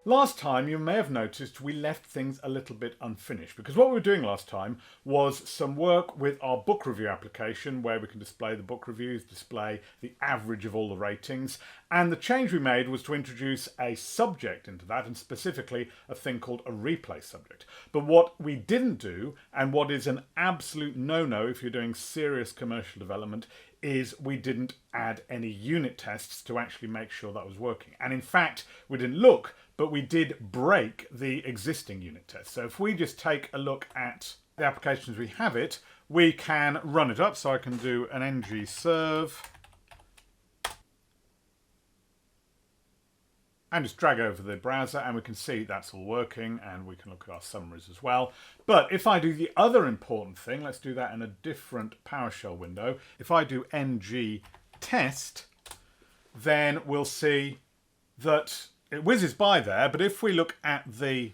Last time, you may have noticed we left things a little bit unfinished because what we were doing last time was some work with our book review application where we can display the book reviews, display the average of all the ratings, and the change we made was to introduce a subject into that, and specifically a thing called a replay subject. But what we didn't do, and what is an absolute no-no if you're doing serious commercial development, is we didn't add any unit tests to actually make sure that was working. And in fact, we didn't look, but we did break the existing unit test. So if we just take a look at the applications we have it, we can run it up. So I can do an ng serve and just drag over the browser and we can see that's all working, and we can look at our summaries as well. But if I do the other important thing, let's do that in a different PowerShell window. If I do ng test, then we'll see that it whizzes by there, but if we look at the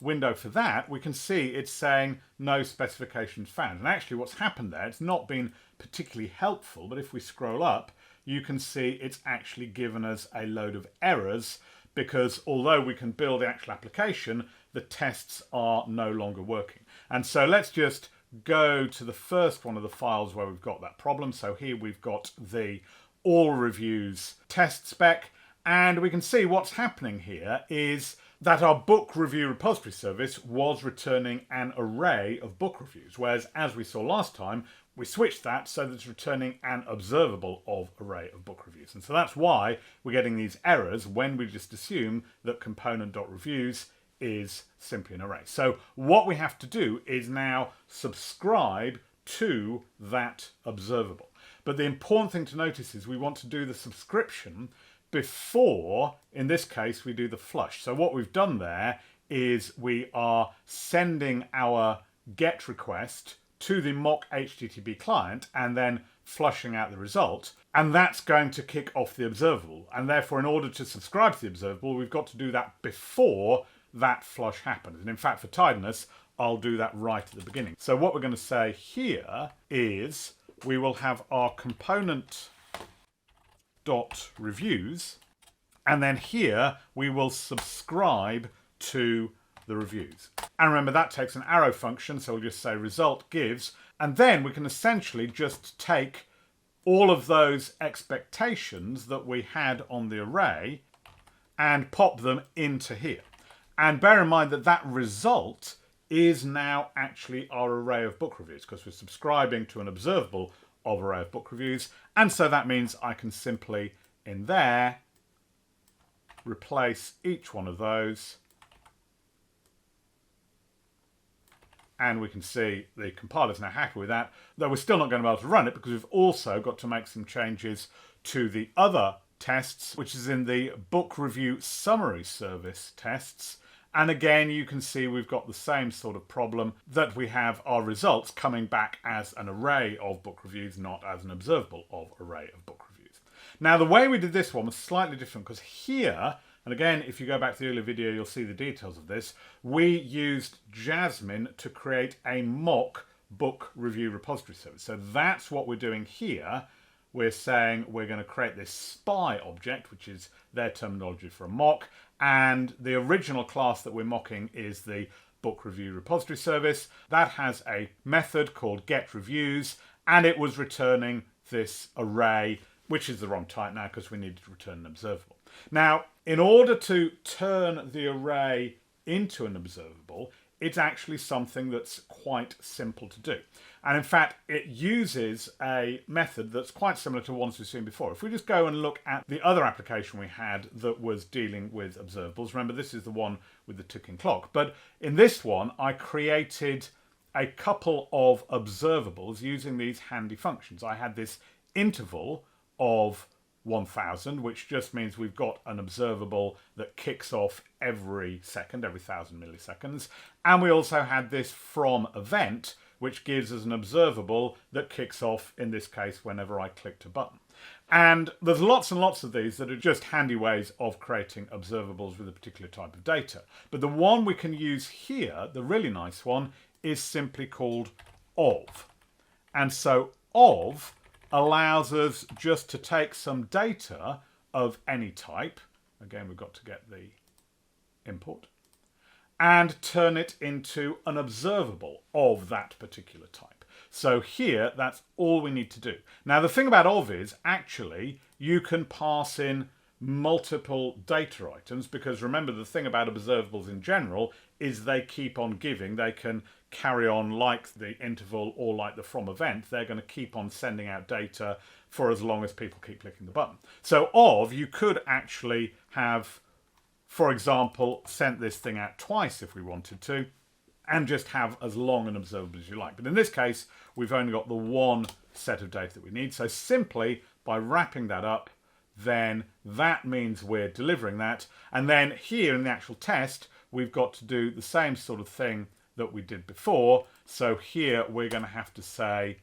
window for that, we can see it's saying no specifications found. And actually what's happened there, it's not been particularly helpful, but if we scroll up, you can see it's actually given us a load of errors because although we can build the actual application, the tests are no longer working. And so let's just go to the first one of the files where we've got that problem. So here we've got the all reviews test spec. And we can see what's happening here is that our book review repository service was returning an array of book reviews, whereas as we saw last time, we switched that so that it's returning an observable of array of book reviews. And so that's why we're getting these errors when we just assume that component.reviews is simply an array. So what we have to do is now subscribe to that observable. But the important thing to notice is we want to do the subscription before, in this case, we do the flush. So what we've done there is we are sending our GET request to the mock HTTP client and then flushing out the result. And that's going to kick off the observable. And therefore, in order to subscribe to the observable, we've got to do that before that flush happens. And in fact, for tidiness, I'll do that right at the beginning. So what we're going to say here is we will have our component dot reviews, and then here we will subscribe to the reviews. And remember, that takes an arrow function, so we'll just say result gives, and then we can essentially just take all of those expectations that we had on the array and pop them into here. And bear in mind that that result is now actually our array of book reviews because we're subscribing to an observable of array of book reviews, and so that means I can simply in there replace each one of those, and we can see the compiler's now happy with that, though we're still not going to be able to run it because we've also got to make some changes to the other tests, which is in the book review summary service tests. And again, you can see we've got the same sort of problem that we have our results coming back as an array of book reviews, not as an observable of array of book reviews. Now, the way we did this one was slightly different because here, and again, if you go back to the earlier video, you'll see the details of this, we used Jasmine to create a mock book review repository service. So that's what we're doing here. We're saying we're going to create this spy object, which is their terminology for a mock, and the original class that we're mocking is the book review repository service. That has a method called getReviews, and it was returning this array, which is the wrong type now because we needed to return an observable. Now, in order to turn the array into an observable, it's actually something that's quite simple to do. And in fact, it uses a method that's quite similar to ones we've seen before. If we just go and look at the other application we had that was dealing with observables, remember this is the one with the ticking clock, but in this one I created a couple of observables using these handy functions. I had this interval of 1000, which just means we've got an observable that kicks off every second, every 1000 milliseconds. And we also had this from event, which gives us an observable that kicks off, in this case, whenever I clicked a button. And there's lots and lots of these that are just handy ways of creating observables with a particular type of data. But the one we can use here, the really nice one, is simply called of. And so of allows us just to take some data of any type. Again, we've got to get the import, and turn it into an observable of that particular type. So here, that's all we need to do. Now, the thing about of is, actually, you can pass in multiple data items, because remember, the thing about observables in general is they keep on giving. They can carry on like the interval or like the from event. They're going to keep on sending out data for as long as people keep clicking the button. So of, you could actually have, for example, sent this thing out twice if we wanted to, and just have as long an observable as you like. But in this case, we've only got the one set of data that we need. So simply by wrapping that up, then that means we're delivering that. And then here in the actual test, we've got to do the same sort of thing that we did before. So here we're going to have to say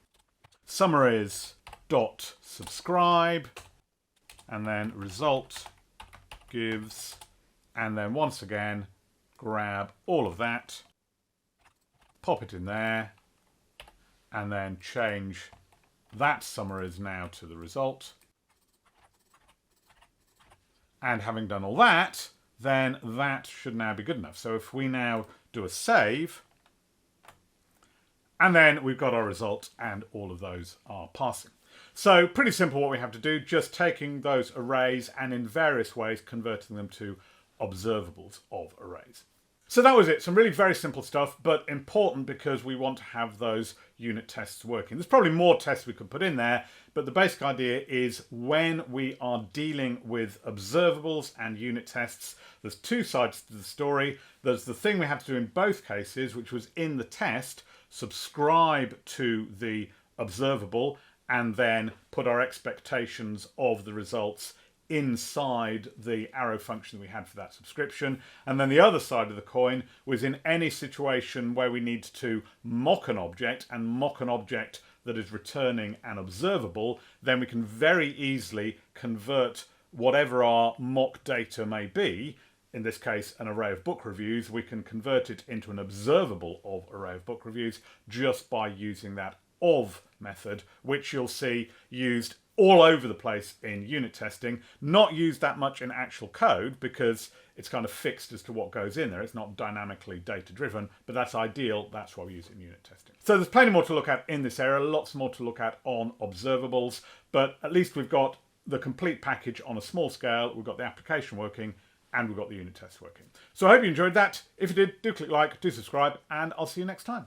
summaries.subscribe, and then result gives, and then once again, grab all of that, pop it in there, and then change that summaries now to the result. And having done all that, then that should now be good enough. So if we now do a save, and then we've got our result, and all of those are passing. So pretty simple what we have to do, just taking those arrays and in various ways converting them to observables of arrays. So that was it. Some really very simple stuff, but important because we want to have those unit tests working. There's probably more tests we could put in there, but the basic idea is when we are dealing with observables and unit tests, there's two sides to the story. There's the thing we had to do in both cases, which was in the test, subscribe to the observable and then put our expectations of the results inside the arrow function that we had for that subscription. And then the other side of the coin was in any situation where we need to mock an object and mock an object that is returning an observable, then we can very easily convert whatever our mock data may be, in this case an array of book reviews, we can convert it into an observable of array of book reviews just by using that of method, which you'll see used all over the place in unit testing, not used that much in actual code because it's kind of fixed as to what goes in there. It's not dynamically data driven, but that's ideal. That's why we use it in unit testing. So there's plenty more to look at in this area, lots more to look at on observables, but at least we've got the complete package on a small scale. We've got the application working and we've got the unit tests working. So I hope you enjoyed that. If you did, do click like, do subscribe, and I'll see you next time.